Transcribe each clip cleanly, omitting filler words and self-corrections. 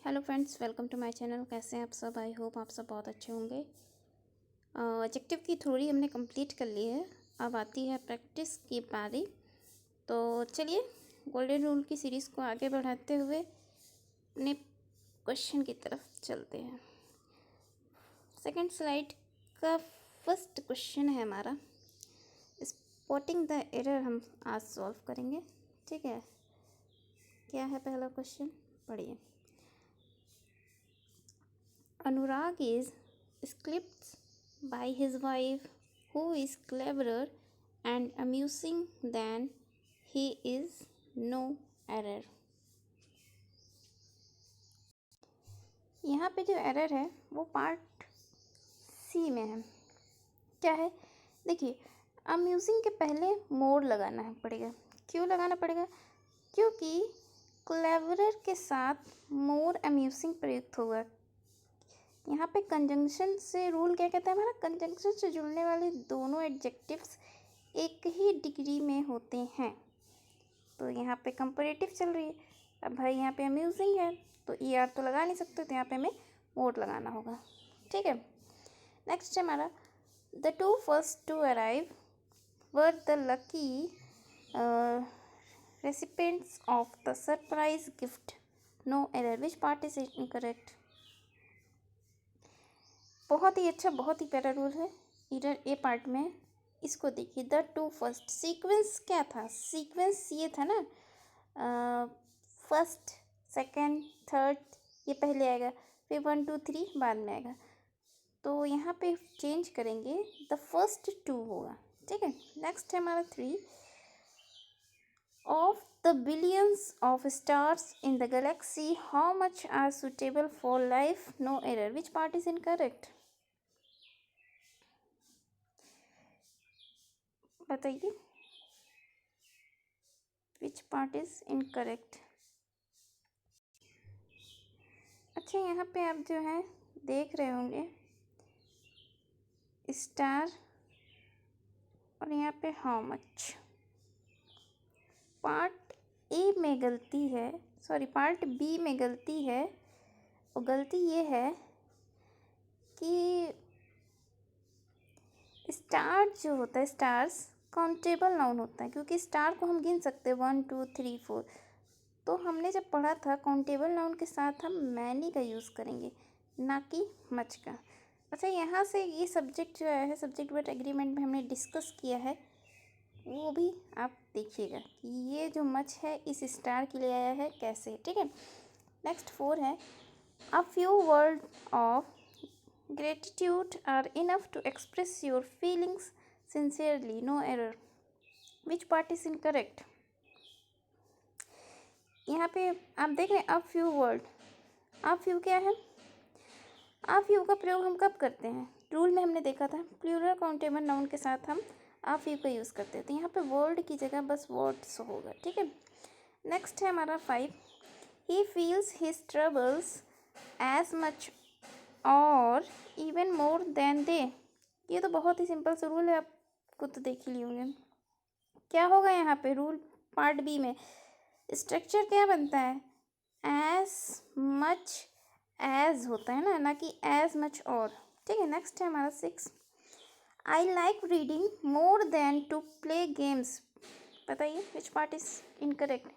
Hello friends, welcome to my channel. कैसे हैं आप सब? आई होप आप सब बहुत अच्छे होंगे। एडजेक्टिव की थ्योरी हमने कंप्लीट कर ली है। अब आती है प्रैक्टिस की बारी। तो चलिए गोल्डन रूल की सीरीज़ को आगे बढ़ाते हुए अपने क्वेश्चन की तरफ चलते हैं। सेकंड स्लाइड का फर्स्ट क्वेश्चन है हमारा, स्पॉटिंग द एरर। हम आज सॉल्व करेंगे, ठीक है। क्या है पहला क्वेश्चन, पढ़िए। Anurag is eclipsed by his wife, who is cleverer and amusing than he is. No error। यहाँ पे जो एरर है वो पार्ट सी में है। क्या है? देखिए, अम्यूजिंग के पहले मोर लगाना है पड़ेगा। क्यों लगाना पड़ेगा? क्योंकि क्लेवरर के साथ मोर अम्यूजिंग प्रयुक्त होगा। यहाँ पे कंजंक्शन से रूल क्या कहता है हमारा? कंजंक्शन से जुड़ने वाले दोनों एडजेक्टिव्स एक ही डिग्री में होते हैं। तो यहाँ पे कंपैरेटिव चल रही है। अब भाई यहाँ पे अम्यूजिंग है तो ई आर तो लगा नहीं सकते, तो यहाँ पे हमें मोर लगाना होगा, ठीक है। नेक्स्ट है हमारा, the two first to arrive were the lucky recipients of the surprise gift. No error. Which part is incorrect? बहुत ही अच्छा, बहुत ही प्यारा रूल है। इधर ए पार्ट में इसको देखिए, द टू फर्स्ट। सीक्वेंस क्या था? सीक्वेंस ये था ना, फर्स्ट, सेकंड, थर्ड ये पहले आएगा, फिर 1 2 3 बाद में आएगा। तो यहाँ पे चेंज करेंगे, द फर्स्ट टू होगा, ठीक है। नेक्स्ट है हमारा 3, of the billions of stars in the galaxy how much are suitable for life? No error. Which part is incorrect? बताइए, विच पार्ट इज इनकरेक्ट? अच्छा, यहाँ पे आप जो है देख रहे होंगे स्टार और यहाँ पे हाउ मच। पार्ट ए में गलती है, सॉरी पार्ट बी में गलती है। और गलती ये है कि स्टार जो होता है, स्टार्स काउंटेबल नाउन होता है, क्योंकि स्टार को हम गिन सकते हैं 1 2 3 4। तो हमने जब पढ़ा था काउंटेबल नाउन के साथ हम मैनी का यूज़ करेंगे, ना कि मच का। अच्छा, यहाँ से ये सब्जेक्ट जो आया है, सब्जेक्ट वर्ड एग्रीमेंट में हमने डिस्कस किया है, वो भी आप देखिएगा कि ये जो मच है इस स्टार के लिए आया है कैसे, ठीक है। नेक्स्ट 4 है, a few word of gratitude are enough to express your feelings sincerely. No error. Which part is incorrect? यहाँ पे आप देख रहे हैं a few word. A few क्या है? अ फ्यू का प्रयोग हम कब करते हैं? रूल में हमने देखा था प्लूरल काउंटेबल नाउन के साथ हम अ फ्यू का यूज़ करते हैं। तो यहाँ पे वर्ड की जगह बस वर्ड्स होगा, ठीक है। नेक्स्ट है हमारा 5, he feels his troubles as much or even more than they. ये तो बहुत ही सिंपल सा रूल है, आपको तो देख ही लिए होंगे। क्या होगा यहाँ पे रूल पार्ट बी में? स्ट्रक्चर क्या बनता है? एज मच एज होता है ना कि एज मच और, ठीक है। नेक्स्ट है हमारा 6, I like reading more than to play games. बताइए, विच पार्ट इज इनकरेक्ट?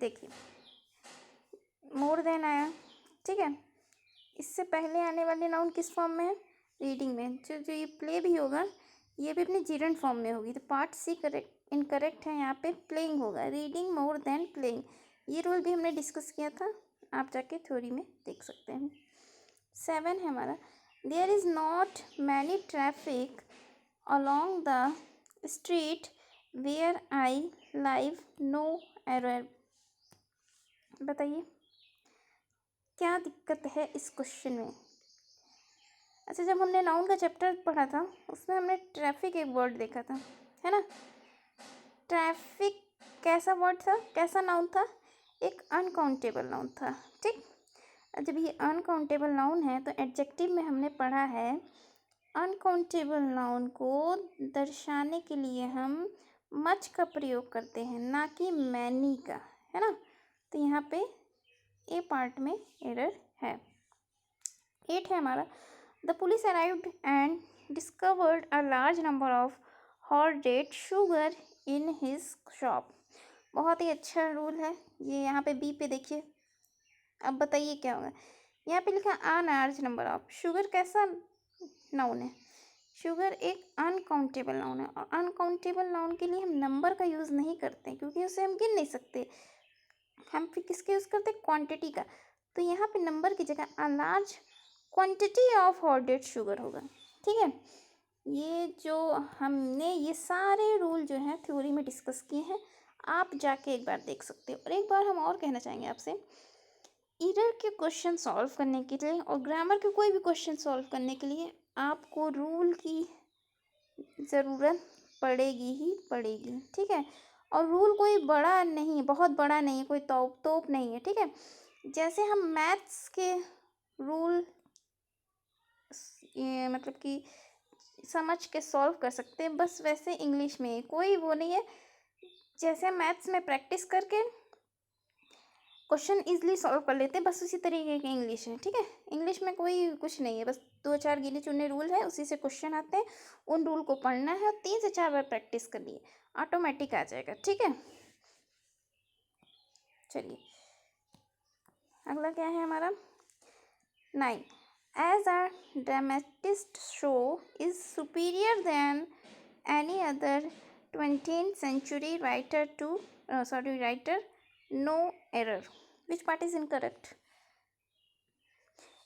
देखिए, मोर देन आया, ठीक है। इससे पहले आने वाले नाउन किस फॉर्म में है? रीडिंग में। जो ये प्ले भी होगा ये भी अपने जीरंड फॉर्म में होगी। तो पार्ट सी करेक्ट इनकरेक्ट है, यहाँ पे प्लेइंग होगा, रीडिंग मोर देन प्लेइंग। ये रूल भी हमने डिस्कस किया था, आप जाके थ्योरी में देख सकते हैं। 7 है हमारा, there is not many traffic along the street where I live. No error. बताइए क्या दिक्कत है इस क्वेश्चन में? अच्छा, जब हमने नाउन का चैप्टर पढ़ा था उसमें हमने ट्रैफिक एक वर्ड देखा था, है ना। ट्रैफिक कैसा वर्ड था, कैसा नाउन था? एक अनकाउंटेबल नाउन था, ठीक। जब ये अनकाउंटेबल नाउन है तो एडजेक्टिव में हमने पढ़ा है अनकाउंटेबल नाउन को दर्शाने के लिए हम मच का प्रयोग करते हैं, ना कि मैनी का, है ना। तो यहाँ पे ए पार्ट में एरर है। 8 है हमारा, the police arrived and discovered a large number of hoarded sugar in his shop. बहुत ही अच्छा रूल है ये। यहाँ पे बी पे देखिए, अब बताइए क्या होगा। यहाँ पे लिखा a large number of, sugar कैसा नाउन है? शुगर एक अनकाउंटेबल नाउन है, और अनकाउंटेबल नाउन के लिए हम नंबर का यूज़ नहीं करते क्योंकि उसे हम गिन नहीं सकते। हम फिर किसके यूज़ करते हैं? क्वांटिटी का। तो यहाँ पे नंबर की जगह a large quantity of hoarded sugar होगा, ठीक है। ये जो हमने ये सारे रूल जो हैं थ्योरी में डिस्कस किए हैं, आप जाके एक बार देख सकते हो। और एक बार हम और कहना चाहेंगे आपसे, एरर के क्वेश्चन सॉल्व करने के लिए और ग्रामर के कोई भी क्वेश्चन सॉल्व करने के लिए आपको रूल की ज़रूरत पड़ेगी ही पड़ेगी, ठीक है। और रूल कोई बड़ा नहीं, बहुत बड़ा नहीं है, कोई तोप नहीं है, ठीक है। जैसे हम मैथ्स के रूल ये मतलब कि समझ के सॉल्व कर सकते हैं, बस वैसे इंग्लिश में कोई वो नहीं है। जैसे हम मैथ्स में प्रैक्टिस करके क्वेश्चन इजीली सॉल्व कर लेते हैं, बस उसी तरीके की इंग्लिश है, ठीक है। इंग्लिश में कोई कुछ नहीं है, बस 2-4 गिने चुने रूल है, उसी से क्वेश्चन आते हैं, उन रूल को पढ़ना है और 3 से 4 बार प्रैक्टिस करनी है, ऑटोमेटिक आ जाएगा, ठीक है। चलिए अगला क्या है हमारा 9, as a dramatist Shaw is superior than any other 20th century writer to writer, no error, which part is incorrect?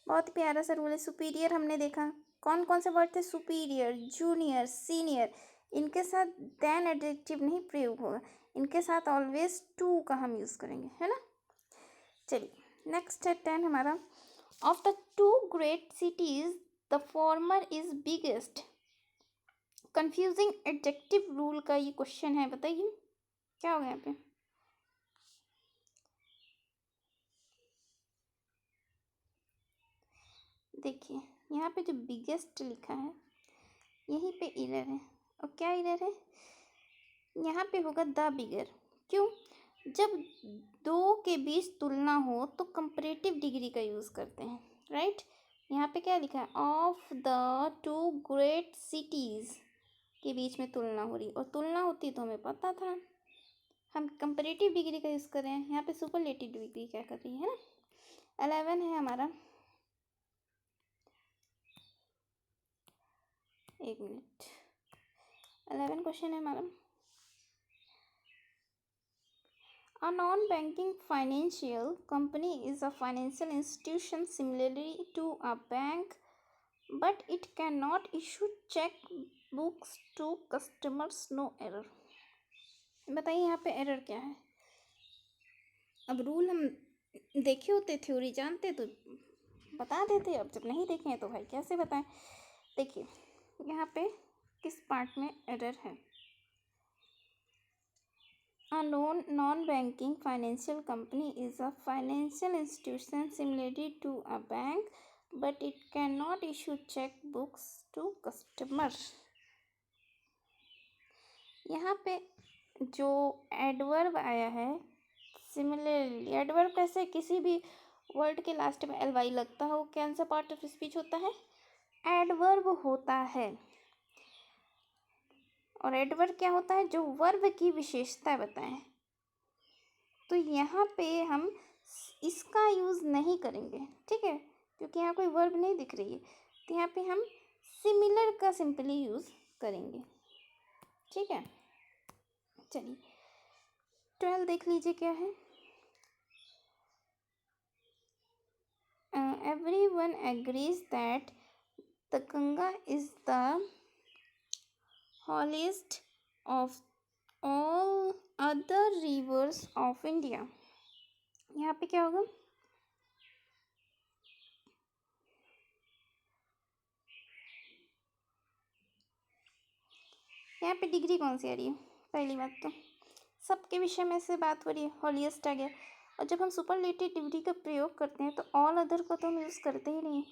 बहुत प्यारा सा रूल है। सुपीरियर हमने देखा, कौन कौन से वर्ड थे? सुपीरियर, जूनियर, सीनियर, इनके साथ देन एडजेक्टिव नहीं प्रयोग होगा, इनके साथ ऑलवेज टू का हम यूज़ करेंगे, है ना। चलिए नेक्स्ट है 10 हमारा, of the 2 great cities the former is biggest. Confusing adjective rule का ये क्वेश्चन है, बताइए क्या होगा यहाँ पे। देखिए यहाँ पे जो बिगेस्ट लिखा है यहीं पे एरर है। और क्या एरर है? यहाँ पे होगा द बिगर। क्यों? जब दो के बीच तुलना हो तो कंपैरेटिव डिग्री का यूज़ करते हैं, राइट। यहाँ पे क्या लिखा है? ऑफ द 2 ग्रेट सिटीज़ के बीच में तुलना हो रही, और तुलना होती तो हमें पता था, हम कंपैरेटिव डिग्री का यूज़ कर रहे हैं। यहाँ पे सुपरलेटिव डिग्री क्या कर रही है ना। 11 है हमारा, एक मिनट, 11 क्वेश्चन है हमारा, a non-banking financial company is a financial institution similarly to a bank, but it cannot issue check books to customers, no error। बताइए यहाँ पे एरर क्या है? अब रूल हम देखे होते, थ्योरी जानते तो बता देते, अब जब नहीं देखे हैं तो भाई कैसे बताएं। देखिए यहाँ पे किस पार्ट में एरर है। A non-banking financial company is a financial institution similar to a bank, but it cannot issue checkbooks to customers। यहाँ पे जो एडवर्ब आया है सिमिलरली, एडवर्ब कैसे? किसी भी वर्ड के लास्ट में एल वाई लगता हो, कौन सा पार्ट ऑफ स्पीच होता है? एडवर्ब होता है। और एडवर्ब क्या होता है? जो वर्ब की विशेषता बताएं। तो यहाँ पे हम इसका यूज़ नहीं करेंगे, ठीक है, क्योंकि यहाँ कोई वर्ब नहीं दिख रही है। तो यहाँ पे हम सिमिलर का सिंपली यूज़ करेंगे, ठीक है। चलिए 12 देख लीजिए क्या है। Everyone agrees that the Ganga is the holiest of all other rivers of India। यहाँ पे क्या होगा? यहाँ पे डिग्री कौन सी आ रही है? पहली बात तो सबके विषय में से बात हो रही है, हॉलीएस्ट आ गया। और जब हम सुपरलेटिव डिग्री का प्रयोग करते हैं तो ऑल अदर को तो हम यूज़ करते ही नहीं।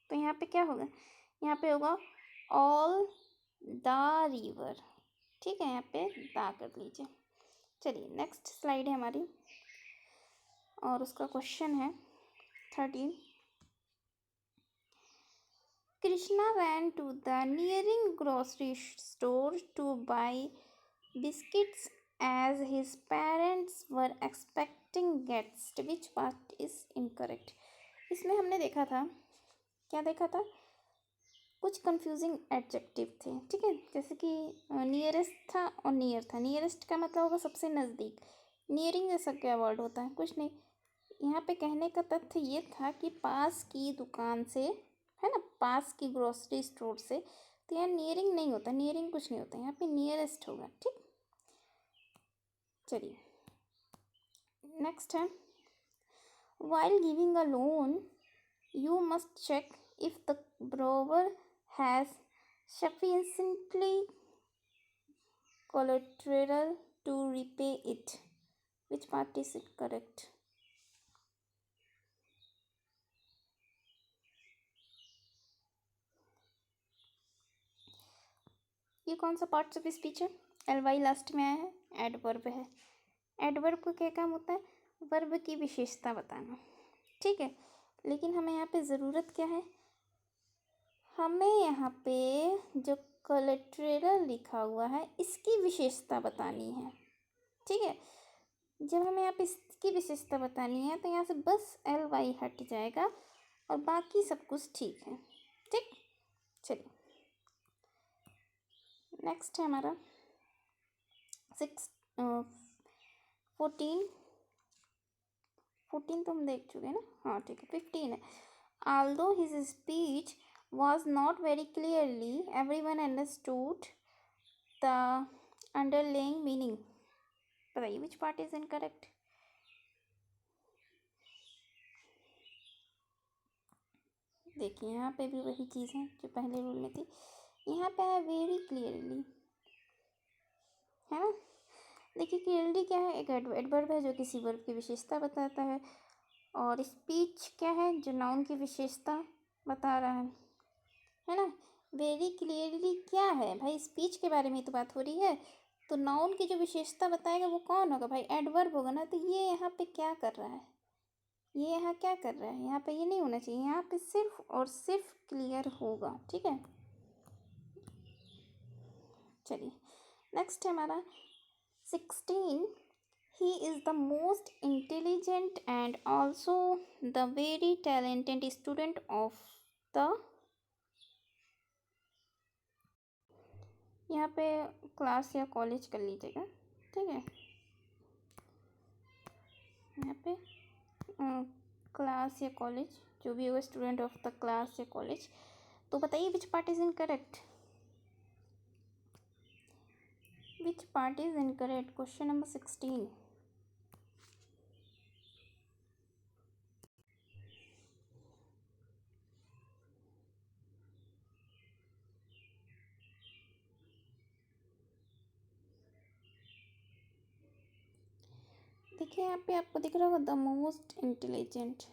तो यहाँ पे क्या होगा? यहाँ पे होगा ऑल द रिवर, ठीक है, यहाँ पे दा कर लीजिए। चलिए नेक्स्ट स्लाइड है हमारी और उसका क्वेश्चन है 13। Krishna ran to the nearing grocery store to buy biscuits as his parents were expecting guests. Which part is incorrect? इसमें हमने देखा था, क्या देखा था, कुछ कंफ्यूजिंग एडजेक्टिव थे, ठीक है, जैसे कि नियरेस्ट था और नियर था। नियरेस्ट का मतलब होगा सबसे नज़दीक, नियरिंग जैसा क्या वर्ड होता है, कुछ नहीं। यहाँ पे कहने का तथ्य ये था कि पास की दुकान से, है ना, पास की ग्रोसरी स्टोर से, तो यहाँ नियरिंग नहीं होता, नियरिंग कुछ नहीं होता, यहाँ पे नियरेस्ट होगा, ठीक। चलिए नेक्स्ट है, while giving a loan you must check if the borrower has sufficiently collateral to repay it. Which part is correct? ये कौन सा पार्ट्स ऑफ स्पीच है? एल वाई लास्ट में आया है, एडवर्ब है। एडवर्ब का क्या काम होता है? वर्ब की विशेषता बताना, ठीक है। लेकिन हमें यहाँ पे ज़रूरत क्या है? हमें यहाँ पे जो कोलेट्रल लिखा हुआ है इसकी विशेषता बतानी है, ठीक है। जब हमें यहाँ पे इसकी विशेषता बतानी है तो यहाँ से बस एल वाई हट जाएगा और बाकी सब कुछ ठीक है, ठीक। चलिए नेक्स्ट है हमारा 14 तो हम देख चुके हैं ना, हाँ ठीक है। 15 है, although his speech was not very clearly, everyone understood the underlying meaning. बताइए which part is incorrect? देखिए यहाँ पे भी वही चीज़ है जो पहले रूल में थी, यहाँ पे है वेरी क्लियरली, है ना। देखिए क्लियरली क्या है, एक एडवर्ब है जो किसी वर्ब की विशेषता बताता है, और स्पीच क्या है, जो नाउन की विशेषता बता रहा है ना। वेरी क्लियरली क्या है भाई, स्पीच के बारे में तो बात हो रही है, तो नाउन की जो विशेषता बताएगा वो कौन होगा भाई, एडवर्ब होगा ना। तो ये यहाँ पे क्या कर रहा है, ये यहाँ क्या कर रहा है, यहाँ पे ये नहीं होना चाहिए, यहाँ पे सिर्फ और सिर्फ क्लियर होगा, ठीक है। चलिए नेक्स्ट है हमारा 16। He is the most intelligent and also the very talented student of the, यहाँ पे क्लास या कॉलेज कर लीजिएगा, ठीक है। यहाँ पे क्लास या कॉलेज जो भी होगा, स्टूडेंट ऑफ द क्लास या कॉलेज। तो बताइए which part is incorrect, which part is incorrect, question number 16। देखिए यहाँ पे आपको दिख रहा होगा द मोस्ट इंटेलिजेंट,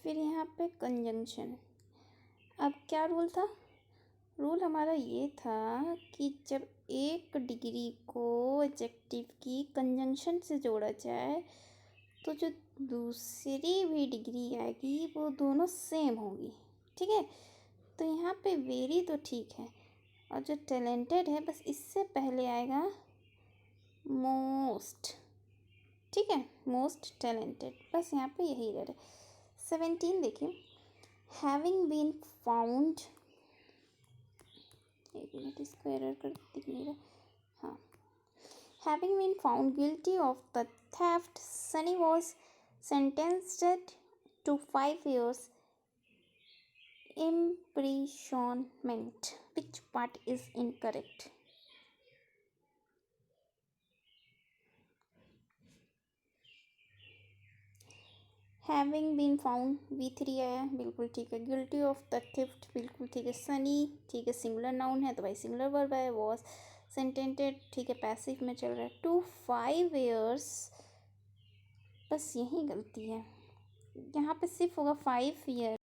फिर यहाँ पे कंजंक्शन। अब क्या रूल था, रूल हमारा ये था कि जब एक डिग्री को एडजेक्टिव की कंजंक्शन से जोड़ा जाए तो जो दूसरी भी डिग्री आएगी वो दोनों सेम होगी, ठीक है। तो यहाँ पे वेरी तो ठीक है, और जो टैलेंटेड है बस इससे पहले आएगा मोस्ट, ठीक है, मोस्ट टैलेंटेड, बस यहाँ पे यही रह रहा है। 17 देखिए, हैविंग बीन फाउंड, एक मिनट इसको एरर कर दिख नहीं रहा, हाँ। Having been found guilty of the theft, Sunny was sentenced to 5 years imprisonment. Which part is incorrect? Having been found V3 आया, बिल्कुल ठीक है। गिल्टी ऑफ द थेफ्ट, बिल्कुल ठीक है। सनी, ठीक है, सिंगुलर नाउन है तो भाई सिंगुलर वर्ब है। वॉज सेंटेंटेड, ठीक है, पैसिव में चल रहा है। टू 5 years, बस यही गलती है, यहाँ पे सिर्फ होगा 5 year,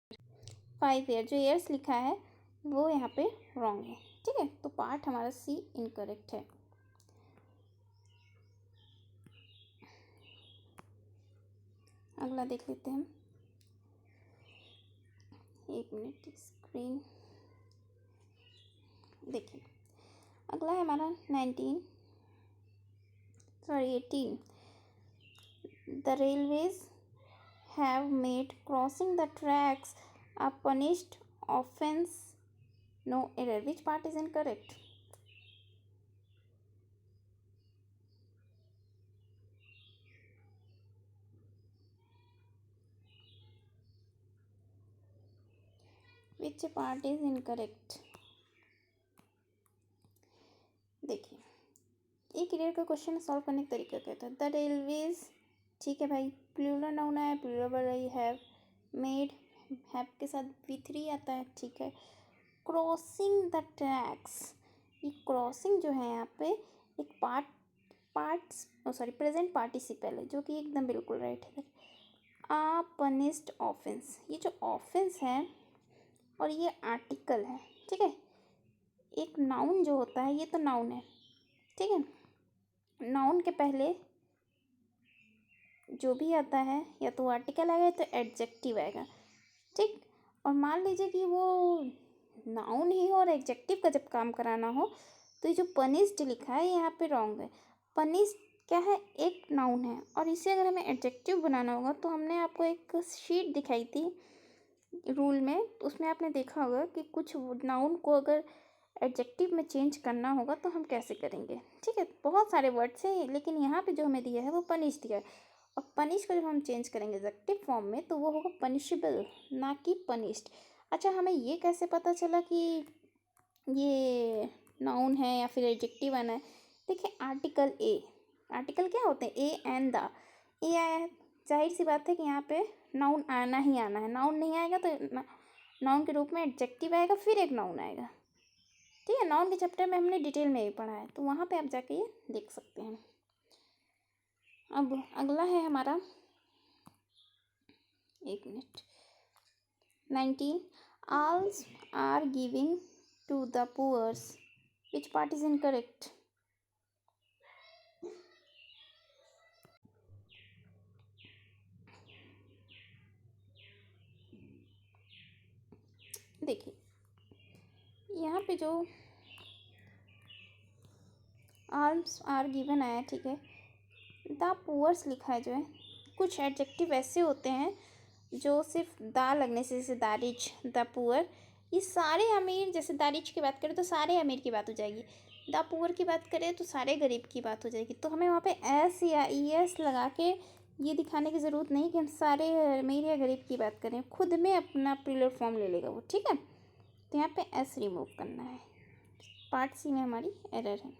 5 year, जो ईयर्स लिखा है वो यहाँ पे रॉन्ग है। ठीक है, तो पार्ट हमारा सी इनकरेक्ट है। अगला देख लेते हैं, एक मिनट स्क्रीन देखिए। अगला है हमारा 18. The railways have made crossing the tracks a punished offense. No error. Which part is incorrect? Which part is incorrect? देखिए, एक क्लियर का क्वेश्चन सॉल्व करने का तरीका कहता है द रेलवेज, ठीक है भाई, प्लूरल नाउन है, plural verb have, made have के साथ V3 आता है, ठीक है। क्रॉसिंग द ट्रैक्स, ये क्रॉसिंग जो है यहाँ पे एक प्रेजेंट पार्टिसिपल है, जो कि एकदम बिल्कुल राइट है। आ पनिश्ड ऑफेंस, ये जो ऑफेंस है और ये आर्टिकल है, ठीक है। एक नाउन जो होता है, ये तो नाउन है, ठीक है। नाउन के पहले जो भी आता है या तो आर्टिकल आएगा या तो एडजेक्टिव आएगा, ठीक। और मान लीजिए कि वो नाउन ही हो और एडजेक्टिव का जब काम कराना हो तो ये जो पनिश्ड लिखा है यहाँ पे रॉन्ग है। पनिश्ड क्या है, एक नाउन है, और इसे अगर हमें एडजेक्टिव बनाना होगा तो हमने आपको एक शीट दिखाई थी रूल में, तो उसमें आपने देखा होगा कि कुछ नाउन को अगर एडजेक्टिव में चेंज करना होगा तो हम कैसे करेंगे, ठीक है। बहुत सारे वर्ड्स हैं, लेकिन यहाँ पे जो हमें दिया है वो पनिश दिया है, और पनिश को जब हम चेंज करेंगे एडजेक्टिव फॉर्म में तो वो होगा पनिशेबल, ना कि पनिश्ड। अच्छा, हमें ये कैसे पता चला कि ये नाउन है या फिर एडजेक्टिव आना है? देखिए, आर्टिकल क्या होते हैं, ए एंड द, ए आया है, जाहिर सी बात है कि यहाँ पे नाउन आना ही आना है। नाउन नहीं आएगा तो नाउन के रूप में एडजेक्टिव आएगा, फिर एक नाउन आएगा, ठीक है। नाउन के चैप्टर में हमने डिटेल में भी पढ़ा है, तो वहाँ पे आप जाके ये देख सकते हैं। अब अगला है हमारा, एक minute, 19. Alms are giving to the poor. Which part is incorrect? देखिए, यहाँ पे जो आल्म्स आर गिवन आया, ठीक है, द पुअर्स लिखा है जो है, कुछ एडजेक्टिव ऐसे होते हैं जो सिर्फ दा लगने से, जैसे दारिज, द पुअर, ये सारे अमीर, जैसे दारिज की बात करें तो सारे अमीर की बात हो जाएगी, द पुअर की बात करें तो सारे गरीब की बात हो जाएगी। तो हमें वहाँ पे एस या ई एस लगा के ये दिखाने की ज़रूरत नहीं कि हम सारे अमीर या गरीब की बात करें, खुद में अपना प्लूरल फॉर्म ले लेगा वो, ठीक है। तो यहाँ पे एस रिमूव करना है, पार्ट सी में हमारी एरर है।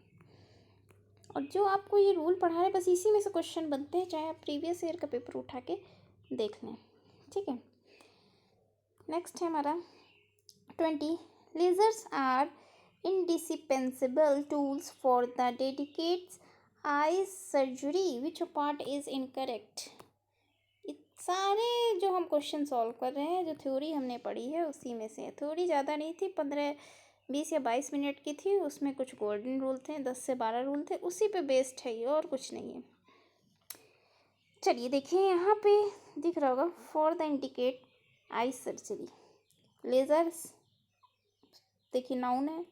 और जो आपको ये रूल पढ़ा है, बस इसी में से क्वेश्चन बनते हैं, चाहे आप प्रीवियस ईयर का पेपर उठा के देख लें, ठीक है। नेक्स्ट है हमारा 20. Lasers are indispensable tools for the dedicated eye surgery. Which part is incorrect? ये सारे जो हम क्वेश्चन सॉल्व कर रहे हैं, जो थ्योरी हमने पढ़ी है उसी में से, थ्योरी ज़्यादा नहीं थी, 15-20 या 22 मिनट की थी, उसमें कुछ गोल्डन रूल थे, 10 से 12 रूल थे, उसी पे बेस्ड है ये, और कुछ नहीं है। चलिए देखिए, यहाँ पे दिख रहा होगा for the indicate eye surgery, lasers, देखिए नाउन है,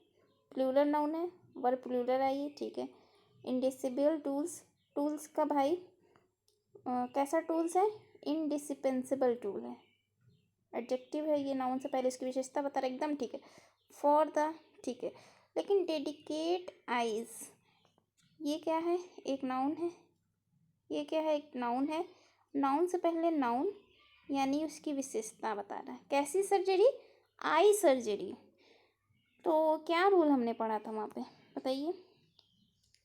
प्लूरल नाउन है, वर्ब प्लूरल आई है, ठीक है। इंडिस्पेंसिबल टूल्स, टूल्स का भाई कैसा टूल्स है, इंडिस्पेंसिबल टूल है, एडजेक्टिव है, ये नाउन से पहले इसकी विशेषता बता रहा है, एकदम ठीक है। फॉर द, ठीक है, लेकिन डेडिकेट आइज, ये क्या है, एक नाउन है, ये क्या है, एक नाउन है, नाउन से पहले नाउन, यानी उसकी विशेषता बता रहा है। कैसी सर्जरी, आई सर्जरी। तो क्या रूल हमने पढ़ा था वहाँ पे, बताइए।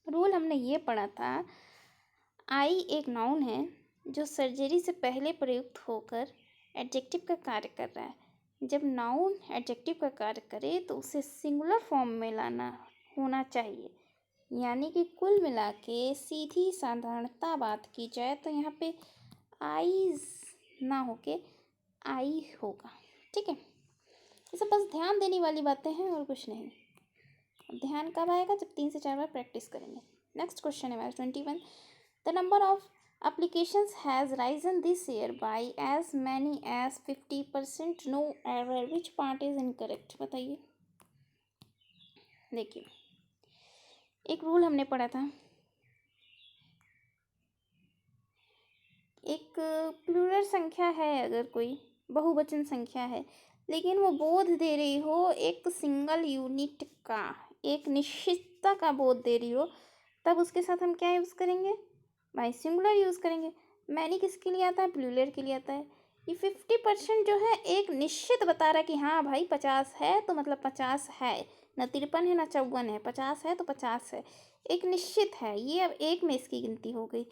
रूल हमने ये पढ़ा था, आई एक नाउन है जो सर्जरी से पहले प्रयुक्त होकर एडजेक्टिव का कार्य कर रहा है। जब नाउन एडजेक्टिव का कार्य करे तो उसे सिंगुलर फॉर्म में लाना होना चाहिए, यानी कि कुल मिला के सीधी साधारणता बात की जाए तो यहाँ पे आईज ना होके आई होगा, ठीक है। ये सब बस ध्यान देने वाली बातें हैं और कुछ नहीं। ध्यान कब आएगा? जब 3 से 4 बार प्रैक्टिस करेंगे। नेक्स्ट क्वेश्चन है हमारा 21। The number of applications has risen this year by as many as 50%. No error. Which part is incorrect? बताइए। देखिए, एक रूल हमने पढ़ा था, एक प्लूरल संख्या है, अगर कोई बहुवचन संख्या है लेकिन वो बोध दे रही हो एक सिंगल यूनिट का, एक निश्चितता का बोध दे रही हो, तब उसके साथ हम क्या यूज़ करेंगे? बाई सिंगुलर यूज़ करेंगे। मैनी किसके लिए आता है? प्लूरल के लिए आता है। ये 50% जो है एक निश्चित बता रहा है कि हाँ भाई 50 है तो मतलब 50 है, न 53 है न 54 है, 50 है तो 50 है, एक निश्चित है। ये अब एक में इसकी गिनती हो गई,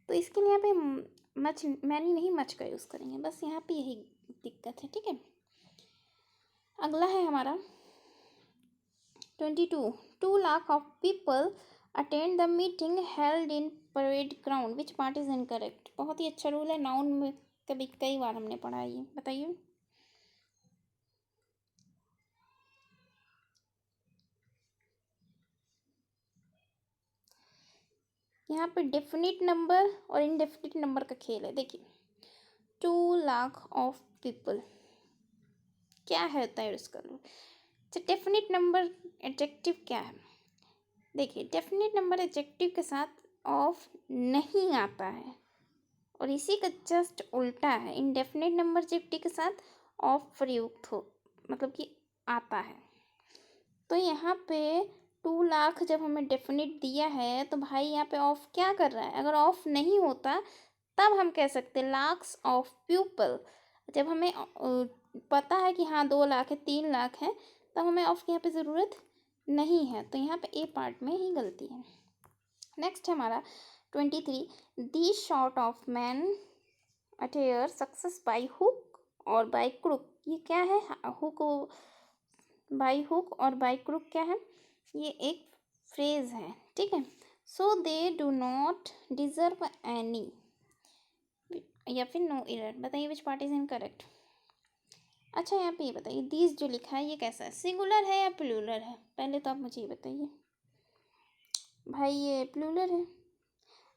तो इसके लिए यहाँ पे मच मैनी नहीं मच का यूज़ करेंगे, बस यहाँ पे यही दिक्कत है। ठीक है, अगला है हमारा 22। 2 lakh of people attend the meeting held in parade ground. Which part is incorrect? बहुत ही अच्छा रूल है, नाउन में कभी कई बार हमने पढ़ा है ये, बताइए। यहाँ पे डेफिनिट नंबर और इनडेफिनिट नंबर का खेल है। देखिए, 2 लाख ऑफ पीपल क्या है, होता है उसका रूल। डेफिनिट नंबर एडजेक्टिव क्या है? देखिए, डेफिनेट नंबर एडजेक्टिव के साथ ऑफ नहीं आता है, और इसी का जस्ट उल्टा है, इनडेफिनेट नंबर एडजेक्टिव के साथ ऑफ प्रयुक्त हो, मतलब कि आता है। तो यहाँ पे 2 लाख जब हमें डेफिनेट दिया है तो भाई यहाँ पे ऑफ क्या कर रहा है? अगर ऑफ नहीं होता तब हम कह सकते लाख्स ऑफ पीपल। जब हमें पता है कि हाँ 2 लाख है, 3 लाख है, तब हमें ऑफ की यहाँ पे ज़रूरत नहीं है, तो यहाँ पे ए पार्ट में ही गलती है। नेक्स्ट है हमारा 23। The short of man attire success by hook और बाई क्रुक। ये क्या है? हुक, बाई हुक और बाई क्रुक क्या है? ये एक फ्रेज है। ठीक है, so they do not deserve any, या फिर नो एरर। बताइए विच पार्ट इज इनकरेक्ट? अच्छा, यहाँ पे ये बताइए, दीज जो लिखा है ये कैसा है? सिंगुलर है या प्लूरल है? पहले तो आप मुझे ये बताइए। भाई ये प्लूरल है।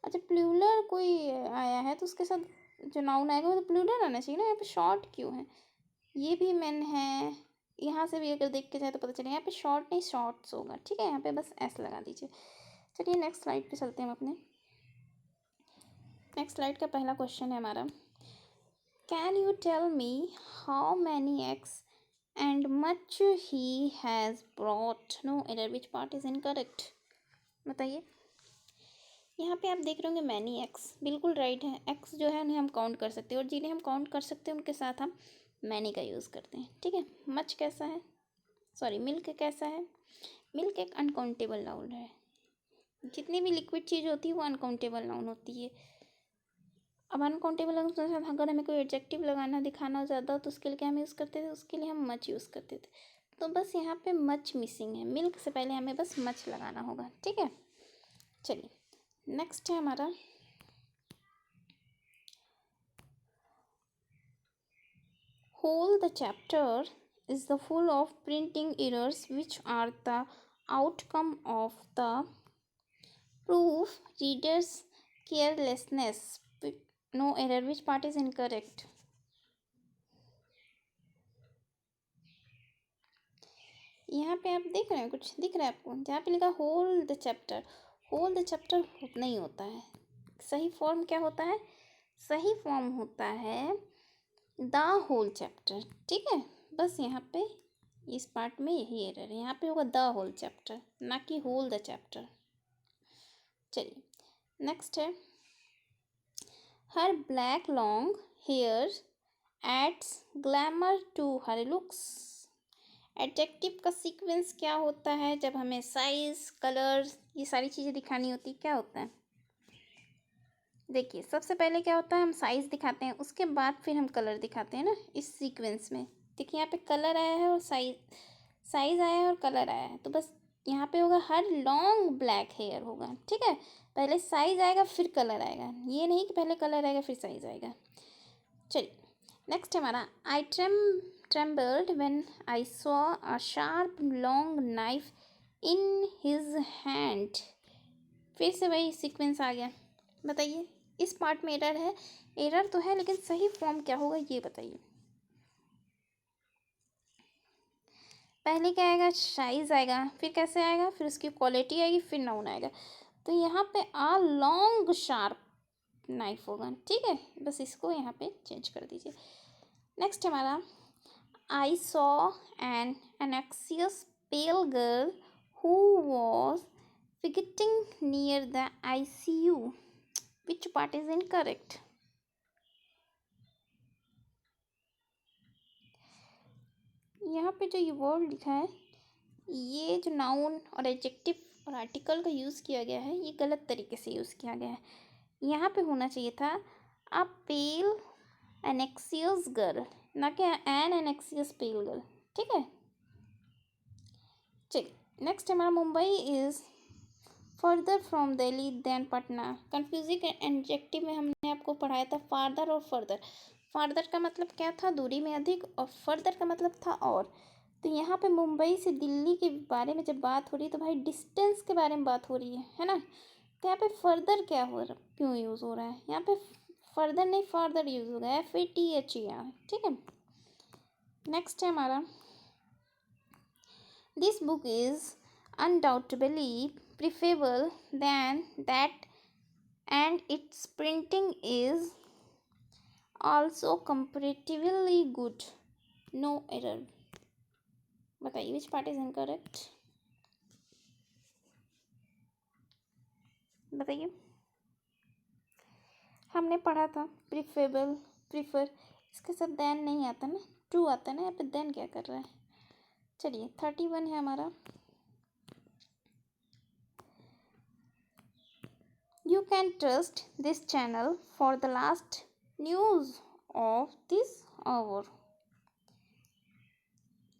अच्छा, प्लूरल कोई आया है तो उसके साथ जो नाउन आएगा वो तो प्लूरल आना चाहिए ना। यहाँ पे शॉर्ट क्यों है? ये भी मैन है, यहाँ से भी अगर देख के जाए तो पता चले यहाँ पे शॉर्ट नहीं शॉर्ट्स होगा। ठीक है, यहाँ पे बस एस लगा दीजिए। चलिए नेक्स्ट स्लाइड पे चलते हैं हम अपने। नेक्स्ट स्लाइड का पहला क्वेश्चन है हमारा, can you tell me how many axe and much he has brought. No error. Which part is incorrect? बताइए। यहाँ पे आप देख रहे होंगे मैनी एक्स, बिल्कुल राइट है। एक्स जो है उन्हें हम काउंट कर सकते हैं, और जिन्हें हम काउंट कर सकते हैं उनके साथ हम मैनी का यूज़ करते हैं। ठीक है, मच कैसा है? सॉरी, मिल्क कैसा है? मिल्क एक अनकाउंटेबल नाउन है। जितनी भी लिक्विड चीज़ होती है वो अनकाउंटेबल नाउन होती है। अब अनकाउंटेबल नाउन के साथ अगर हमें कोई एडजेक्टिव लगाना दिखाना ज़्यादा तो उसके लिए क्या हम यूज़ करते थे? उसके लिए हम मच यूज़ करते थे। तो बस यहाँ पे मच मिसिंग है, मिल्क से पहले हमें बस मच लगाना होगा। ठीक है, चलिए नेक्स्ट है हमारा whole the chapter is the full of printing errors which are the outcome of the proof readers carelessness. No error. Which part is incorrect? यहाँ पे आप देख रहे हैं, कुछ दिख रहा है आपको? जहाँ पे लिखा whole the chapter, whole the chapter नहीं होता है। सही फॉर्म क्या होता है? सही फॉर्म होता है द होल चैप्टर। ठीक है, बस यहाँ पे इस पार्ट में यही एरर है। यहाँ पे होगा द होल चैप्टर, ना कि होल द चैप्टर। चलिए नेक्स्ट है, her black long hair adds glamour to her looks. Adjective का सीक्वेंस क्या होता है जब हमें साइज, कलर, ये सारी चीज़ें दिखानी होती? क्या होता है? देखिए, सबसे पहले क्या होता है, हम साइज़ दिखाते हैं, उसके बाद फिर हम कलर दिखाते हैं ना, इस सीक्वेंस में। देखिए यहाँ पे कलर आया है और साइज़ आया है और कलर आया है, तो बस यहाँ पे होगा हर लॉन्ग ब्लैक हेयर होगा। ठीक है, पहले साइज़ आएगा फिर कलर आएगा, ये नहीं कि पहले कलर आएगा फिर साइज़ आएगा। चलिए नेक्स्ट हमारा, आई trembled when I saw a sharp long knife in his hand. फिर से वही सीक्वेंस आ गया। बताइए इस पार्ट में एरर है, एरर तो है लेकिन सही फॉर्म क्या होगा ये बताइए। पहले क्या आएगा, साइज आएगा, फिर कैसे आएगा, फिर उसकी क्वालिटी आएगी, फिर नाउन आएगा। तो यहाँ पे आ लॉन्ग शार्प नाइफ होगा, ठीक है। बस इसको यहाँ पे चेंज कर दीजिए। नेक्स्ट हमारा, I saw an anxious pale girl who was fidgeting near the ICU. Which part is incorrect? यहाँ पे जो ये वर्ड लिखा है, ये जो नाउन और एडजेक्टिव और आर्टिकल का यूज़ किया गया है, ये गलत तरीके से यूज़ किया गया है। यहाँ पे होना चाहिए था अ पेल एनेक्सियस गर्ल, ना कि एन एनेक्सियस पेल गर्ल, ठीक है। चलिए नेक्स्ट हमारा, Mumbai is further from Delhi than Patna. Confusing adjective में हमने आपको पढ़ाया था फार्दर और फर्दर। फार्दर का मतलब क्या था, दूरी में अधिक, और फर्दर का मतलब था और। तो यहाँ पे मुंबई से दिल्ली के बारे में जब बात हो रही है तो भाई डिस्टेंस के बारे में बात हो रही है ना। तो यहाँ पे फर्दर क्या हो रहा, क्यों यूज़ हो रहा है, यहाँ पे फर्दर नहीं फार्दर यूज़ हो गया, FATHER, ठीक है। नेक्स्ट है हमारा, this book is undoubtedly preferable than that and its printing is also comparatively good. No error. बताइए which part is incorrect? बताइए। हमने पढ़ा था प्रिफेबल, प्रिफर, इसके साथ देन नहीं आता ना, ट्रू आता है ना, यहाँ पे देन क्या कर रहा है। चलिए 31 है हमारा, You can trust this channel for the last news of this hour.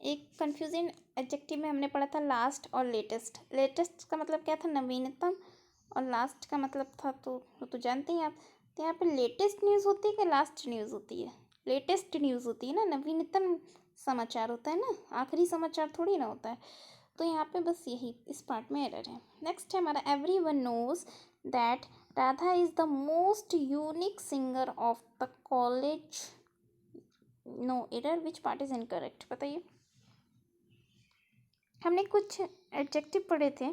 एक कंफ्यूजिंग एडजेक्टिव में हमने पढ़ा था लास्ट और लेटेस्ट। लेटेस्ट का मतलब क्या था, नवीनतम, और लास्ट का मतलब था तो जानते हैं आप। तो यहाँ पे लेटेस्ट न्यूज़ होती है कि लास्ट न्यूज़ होती है, लेटेस्ट न्यूज़ होती है ना, नवीनतम समाचार होता है ना, आखिरी समाचार थोड़ी ना होता है। तो यहाँ पे बस यही इस पार्ट में एरर है। नेक्स्ट है हमारा, everyone knows that Radha is the most unique singer of the college. No error, which part is incorrect, बताइए। हमने कुछ एडजेक्टिव पढ़े थे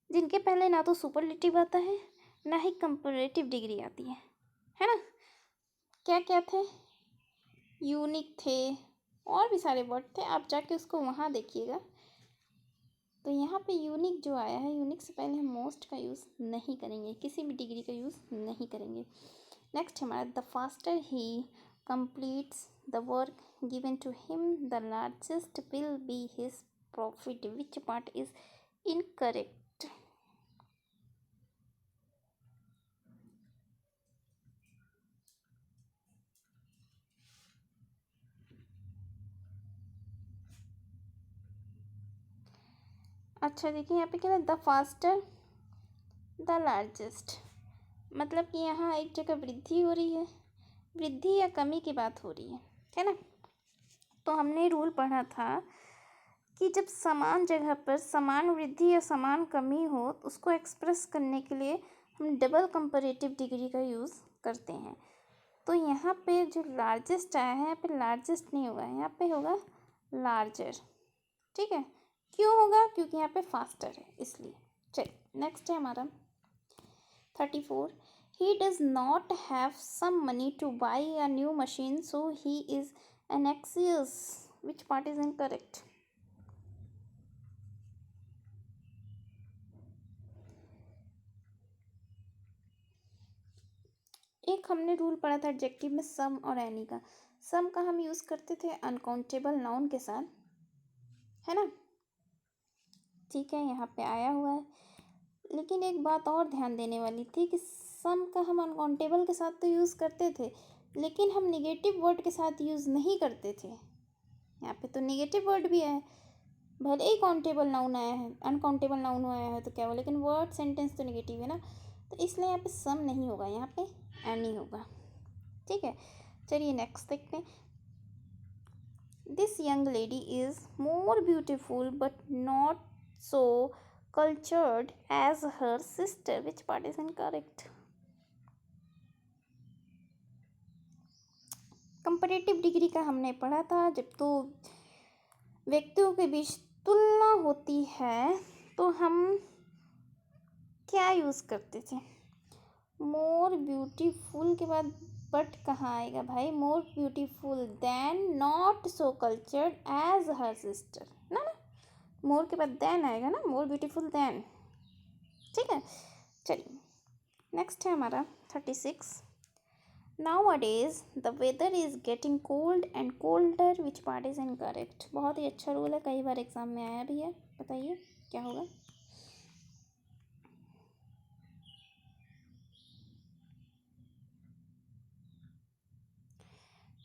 जिनके पहले ना तो सुपरलेटिव आता है ना ही कंपैरेटिव डिग्री आती है ना। क्या क्या थे, यूनिक थे, और भी सारे वर्ड थे, आप जाके उसको वहाँ देखिएगा। तो यहाँ पे यूनिक जो आया है, यूनिक से पहले हम मोस्ट का यूज़ नहीं करेंगे, किसी भी डिग्री का यूज़ नहीं करेंगे। नेक्स्ट हमारा, the faster he completes the work given to him the largest will be his profit. Which part is incorrect? अच्छा देखिए यहाँ पे क्या है, द फास्टर द लार्जेस्ट, मतलब कि यहाँ एक जगह वृद्धि हो रही है, वृद्धि या कमी की बात हो रही है ना। तो हमने रूल पढ़ा था कि जब समान जगह पर समान वृद्धि या समान कमी हो तो उसको एक्सप्रेस करने के लिए हम डबल कंपैरेटिव डिग्री का यूज़ करते हैं। तो यहाँ पे जो लार्जेस्ट आया है, यहाँ पे लार्जेस्ट नहीं होगा, यहाँ पे होगा लार्जर, ठीक है। क्यों होगा, क्योंकि यहाँ पे फास्टर है इसलिए। चलिए नेक्स्ट है हमारा 34, he does not have some money to buy a new machine so he is anxious. Which part is incorrect? एक हमने रूल पढ़ा था एडजेक्टिव में सम और एनी का। सम का हम यूज़ करते थे अनकाउंटेबल नाउन के साथ, है ना, ठीक है, यहाँ पे आया हुआ है। लेकिन एक बात और ध्यान देने वाली थी कि सम का हम अनकाउंटेबल के साथ तो यूज़ करते थे, लेकिन हम निगेटिव वर्ड के साथ यूज़ नहीं करते थे। यहाँ पे तो निगेटिव वर्ड भी है, भले ही काउंटेबल नाउन आया है, अनकाउंटेबल नाउन आया है तो क्या हुआ, लेकिन वर्ड सेंटेंस तो निगेटिव है ना। तो इसलिए यहाँ पे सम नहीं होगा, यहाँ पे एनी होगा, ठीक है। चलिए नेक्स्ट देखते हैं, this young lady is more beautiful but not so cultured as her sister. Which part is incorrect? Comparative degree का हमने पढ़ा था, जब तो व्यक्तियों के बीच तुलना होती है तो हम क्या यूज़ करते थे? मोर ब्यूटीफुल के बाद बट कहाँ आएगा भाई? More beautiful than, not so cultured as her sister, ना ना, मोर के बाद देन आएगा ना, मोर ब्यूटीफुल देन। ठीक है, चलिए नेक्स्ट है हमारा 36। Nowadays the weather is getting cold and colder, which part is incorrect? बहुत ही अच्छा रूल है, कई बार एग्जाम में आया भी है, बताइए क्या होगा?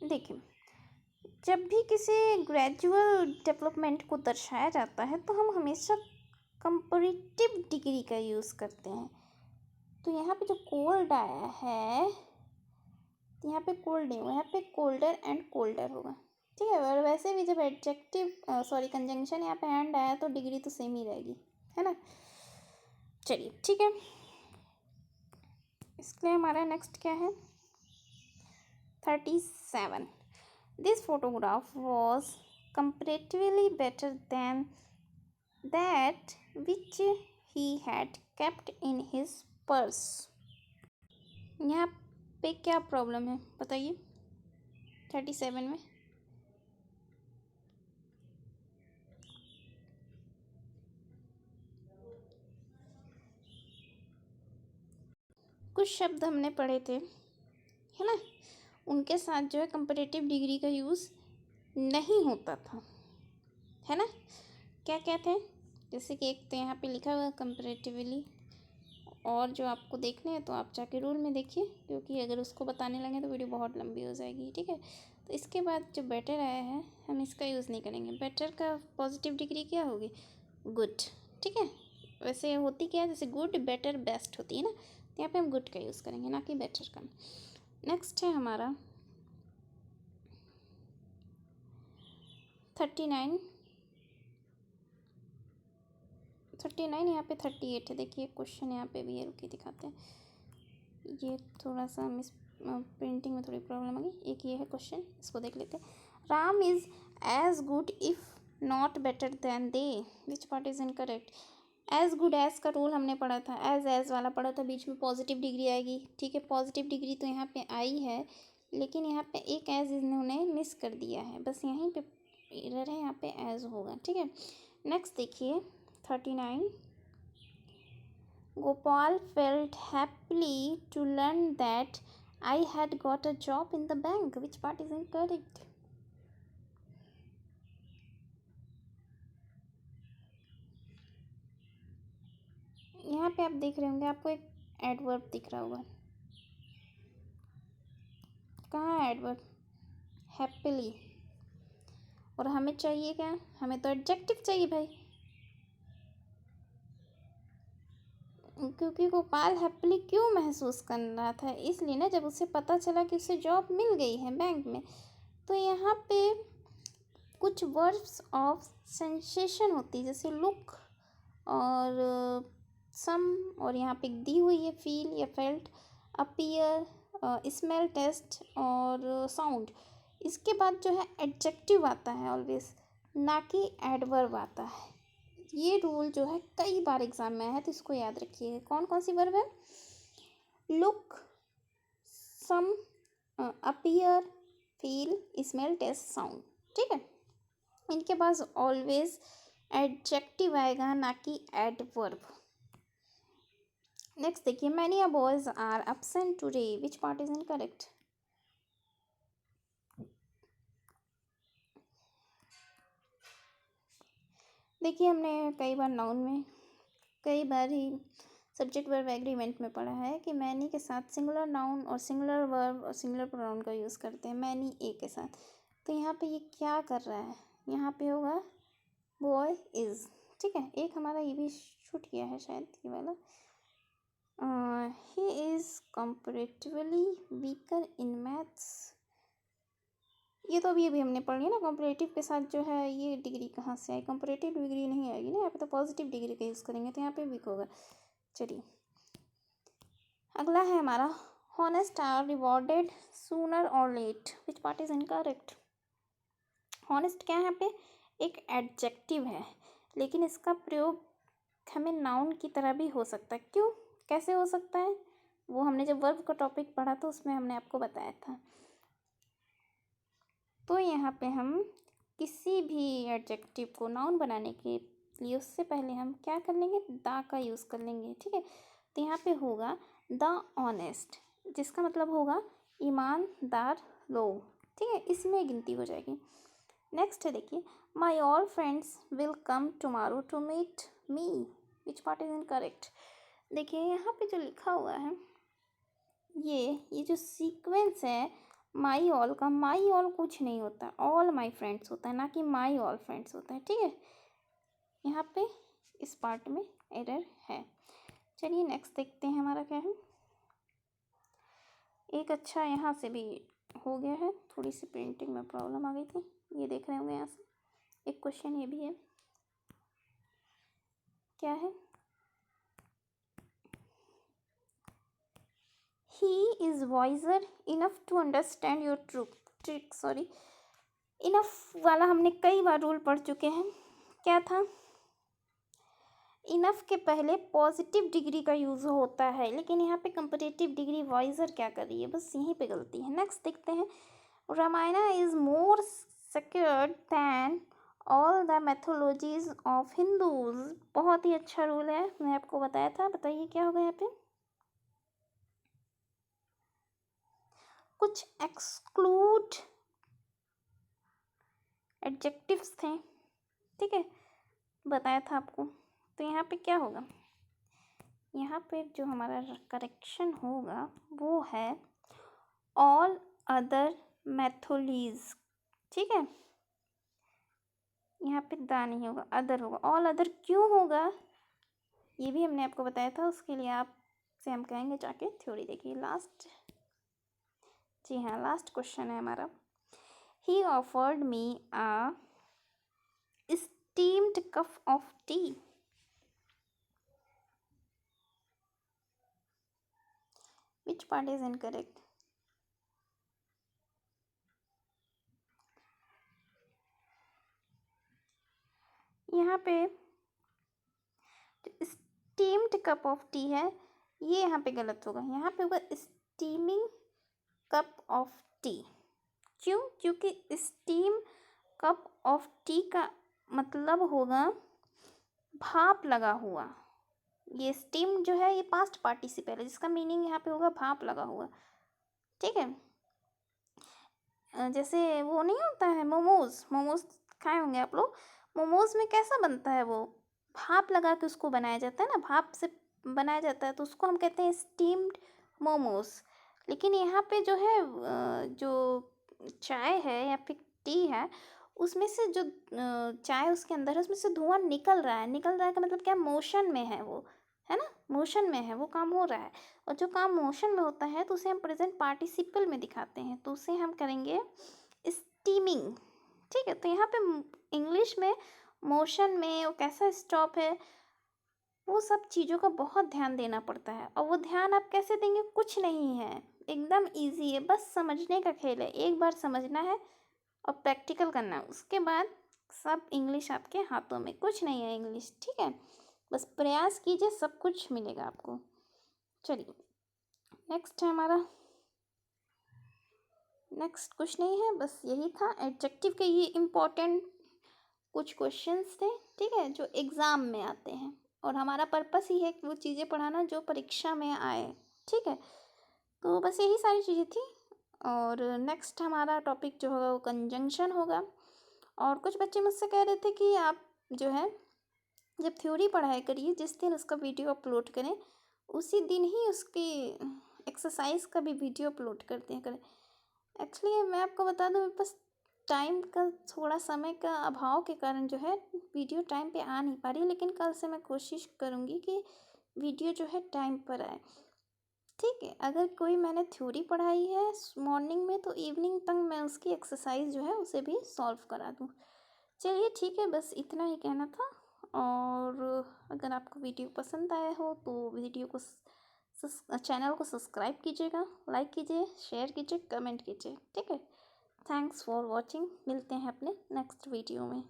देखिए, जब भी किसी ग्रेजुअल डेवलपमेंट को दर्शाया जाता है तो हम हमेशा कंपैरेटिव डिग्री का यूज़ करते हैं। तो यहाँ पे जो कोल्ड आया है, यहाँ पे कोल्ड नहीं होगा, यहाँ पे कोल्डर एंड कोल्डर होगा। ठीक है, और वैसे भी जब एडजेक्टिव सॉरी कंजंक्शन यहाँ पे एंड आया तो डिग्री तो सेम ही रहेगी, है ना। चलिए ठीक है, इसके लिए हमारा नेक्स्ट क्या है? 37। This photograph was comparatively better than that which he had kept in his purse. यहाँ पे क्या प्रॉब्लम है बताइए? 37 में कुछ शब्द हमने पढ़े थे, है ना, उनके साथ जो है कंपैरेटिव डिग्री का यूज़ नहीं होता था, है ना। क्या क्या थे? जैसे कि एक तो यहाँ पे लिखा हुआ है कंपैरेटिवली, और जो आपको देखने हैं तो आप जाके रूल में देखिए, क्योंकि अगर उसको बताने लगे तो वीडियो बहुत लंबी हो जाएगी। ठीक है, तो इसके बाद जो बेटर आया है हम इसका यूज़ नहीं करेंगे। बेटर का पॉजिटिव डिग्री क्या होगी? गुड। ठीक है, वैसे होती क्या है, जैसे गुड, बेटर, बेस्ट होती है ना, तो यहाँ पे हम गुड का यूज़ करेंगे, ना कि बेटर का। नेक्स्ट है हमारा 39। यहाँ पे 38 है। देखिए क्वेश्चन यहाँ पे भी है, रुकिए दिखाते हैं। ये थोड़ा सा मिस प्रिंटिंग में थोड़ी प्रॉब्लम आ गई। एक ये है क्वेश्चन, इसको देख लेते हैं। Ram is as good if not better than they, which part is incorrect? As good, as का रूल हमने पढ़ा था, एज वाला पढ़ा था, बीच में पॉजिटिव डिग्री आएगी। ठीक है, पॉजिटिव डिग्री तो यहाँ पे आई है, लेकिन यहाँ पे एक एज इन्होंने मिस कर दिया है, बस यहीं पे एरर है, यहाँ पे एज होगा। ठीक है, नेक्स्ट देखिए 39। Gopal felt happily to learn that I had got a job in the bank. Which part is incorrect? यहाँ पे आप देख रहे होंगे, आपको एक एडवर्ब दिख रहा होगा। कहाँ है एडवर्ब? हैप्पीली। और हमें चाहिए क्या? हमें तो एडजेक्टिव चाहिए भाई, क्योंकि गोपाल हैप्पीली क्यों महसूस कर रहा था? इसलिए ना, जब उसे पता चला कि उसे जॉब मिल गई है बैंक में, तो यहाँ पे कुछ वर्ड्स ऑफ सेंसेशन होती है, जैसे लुक और सम, और यहाँ पे दी हुई है फील या फेल्ट, अपीयर, स्मेल, टेस्ट और साउंड। इसके बाद जो है एडजेक्टिव आता है ऑलवेज, ना कि एडवर्ब आता है। ये रूल जो है कई बार एग्जाम में आया है, तो इसको याद रखिए। कौन कौन सी वर्ब है? Look, seem, appear, feel, smell, taste, sound. ठीक है, इनके पास ऑलवेज एडजेक्टिव आएगा, ना कि एडवर्ब। नेक्स्ट देखिए, many a boys are absent today, which part is incorrect? देखिए, हमने कई बार नाउन में, कई बार ही सब्जेक्ट वर्ब एग्रीमेंट में पढ़ा है कि मैनी के साथ सिंगुलर नाउन और सिंगुलर वर्ब और सिंगुलर प्रोनाउन का यूज़ करते हैं, मैनी ए के साथ। तो यहाँ पे ये क्या कर रहा है? यहाँ पे होगा बॉय इज़। ठीक है, एक हमारा ये भी छूट गया है शायद, ये वाला। He is comparatively weaker in maths. ये तो अभी अभी हमने पढ़ लिया ना, कंपैरेटिव के साथ जो है ये डिग्री कहाँ से आई, कंपैरेटिव डिग्री नहीं आएगी ना, यहाँ पे तो पॉजिटिव डिग्री का यूज़ करेंगे तो यहाँ पे वीक होगा। चलिए अगला है हमारा, हॉनेस्ट आर रिवॉर्डेड सूनर और late, which part is incorrect. Honest क्या है यहाँ पे, एक एडजेक्टिव है, लेकिन इसका प्रयोग हमें नाउन की तरह भी हो सकता है। क्यों, कैसे हो सकता है, वो हमने जब वर्ब का टॉपिक पढ़ा था उसमें हमने आपको बताया था। तो यहाँ पे हम किसी भी एडजेक्टिव को नाउन बनाने के लिए उससे पहले हम क्या कर लेंगे, द का यूज़ कर लेंगे। ठीक है, तो यहाँ पे होगा द ऑनेस्ट, जिसका मतलब होगा ईमानदार लोग। ठीक है, इसमें गिनती हो जाएगी। नेक्स्ट है देखिए, my all friends will come tomorrow to meet me, which part is incorrect. देखिए यहाँ पे जो लिखा हुआ है, ये जो सीक्वेंस है माई ऑल का, माई ऑल कुछ नहीं होता, ऑल माई फ्रेंड्स होता है, ना कि माई ऑल फ्रेंड्स होता है। ठीक है, यहाँ पे इस पार्ट में एरर है। चलिए नेक्स्ट देखते हैं हमारा क्या है। एक अच्छा यहाँ से भी हो गया है, थोड़ी सी प्रिंटिंग में प्रॉब्लम आ गई थी, ये देख रहे होंगे यहाँ से। एक क्वेश्चन ये भी है, क्या है, he is wiser enough to understand your trick। Sorry, enough वाला हमने कई बार रूल पढ़ चुके हैं। क्या था, इनफ के पहले पॉजिटिव डिग्री का यूज़ होता है, लेकिन यहाँ पे कंपैरेटिव डिग्री वाइजर क्या कर रही है, बस यहीं पे गलती है। नेक्स्ट देखते हैं, Ramayana is more secured than all the mythologies of Hindus. बहुत ही अच्छा रूल है, मैं आपको बताया था। बताइए क्या होगा यहाँ पे, कुछ एक्सक्लूड एडजेक्टिव्स थे। ठीक है, बताया था आपको। तो यहाँ पे क्या होगा, यहाँ पे जो हमारा करेक्शन होगा वो है ऑल अदर मैथोलीज। ठीक है, यहाँ पे दा नहीं होगा, अदर होगा। ऑल अदर क्यों होगा ये भी हमने आपको बताया था, उसके लिए आपसे हम कहेंगे जाके थ्योरी देखिए लास्ट। जी हाँ, लास्ट क्वेश्चन है हमारा, ही offered me a steamed cup of T, which part is incorrect. यहाँ पे स्टीम्ड कप ऑफ टी है, ये यहाँ पे गलत होगा, यहाँ पे होगा स्टीमिंग कप ऑफ टी। क्यों, क्योंकि स्टीम कप ऑफ टी का मतलब होगा भाप लगा हुआ। ये स्टीम जो है ये पास्ट पार्टिसिपल है, जिसका मीनिंग यहाँ पे होगा भाप लगा हुआ। ठीक है, जैसे वो नहीं होता है मोमोज, मोमोज खाए होंगे आप लोग। मोमोज में कैसा बनता है, वो भाप लगा के उसको बनाया जाता है ना, भाप से बनाया जाता है, तो उसको हम कहते हैं स्टीम्ड मोमोज। लेकिन यहाँ पे जो है जो चाय है या फिर टी है, उसमें से जो चाय उसके अंदर है उसमें से धुआं निकल रहा है। निकल रहा है का मतलब क्या, मोशन में है वो, है ना, मोशन में है, वो काम हो रहा है। और जो काम मोशन में होता है तो उसे हम प्रेजेंट पार्टिसिपल में दिखाते हैं, तो उसे हम करेंगे स्टीमिंग। ठीक है, तो यहाँ पे इंग्लिश में मोशन में वो कैसा स्टॉप है, वो सब चीज़ों का बहुत ध्यान देना पड़ता है। और वो ध्यान आप कैसे देंगे, कुछ नहीं है, एकदम इजी है, बस समझने का खेल है। एक बार समझना है और प्रैक्टिकल करना है, उसके बाद सब इंग्लिश आपके हाथों में, कुछ नहीं है इंग्लिश। ठीक है, बस प्रयास कीजिए, सब कुछ मिलेगा आपको। चलिए नेक्स्ट है हमारा, नेक्स्ट कुछ नहीं है, बस यही था एडजेक्टिव के, ये इम्पोर्टेंट कुछ क्वेश्चंस थे। ठीक है, जो एग्ज़ाम में आते हैं, और हमारा पर्पस ही है कि वो चीज़ें पढ़ाना जो परीक्षा में आए। ठीक है, तो बस यही सारी चीज़ें थी। और नेक्स्ट हमारा टॉपिक जो होगा वो कंजंक्शन होगा। और कुछ बच्चे मुझसे कह रहे थे कि आप जो है जब थ्योरी पढ़ाई करिए, जिस दिन उसका वीडियो अपलोड करें उसी दिन ही उसकी एक्सरसाइज का भी वीडियो अपलोड कर दिया करें। एक्चुअली मैं आपको बता दूँ, मेरे पास टाइम का थोड़ा समय का अभाव के कारण जो है वीडियो टाइम पे आ नहीं पा रही, लेकिन कल से मैं कोशिश करूँगी कि वीडियो जो है टाइम पर आए। ठीक है, अगर कोई मैंने थ्योरी पढ़ाई है मॉर्निंग में तो इवनिंग तक मैं उसकी एक्सरसाइज जो है उसे भी सॉल्व करा दूँ। चलिए ठीक है, बस इतना ही कहना था। और अगर आपको वीडियो पसंद आया हो तो वीडियो को चैनल को सब्सक्राइब कीजिएगा, लाइक कीजिए, शेयर कीजिए, कमेंट कीजिए। ठीक है, थैंक्स फॉर वॉचिंग। मिलते हैं अपने नेक्स्ट वीडियो में।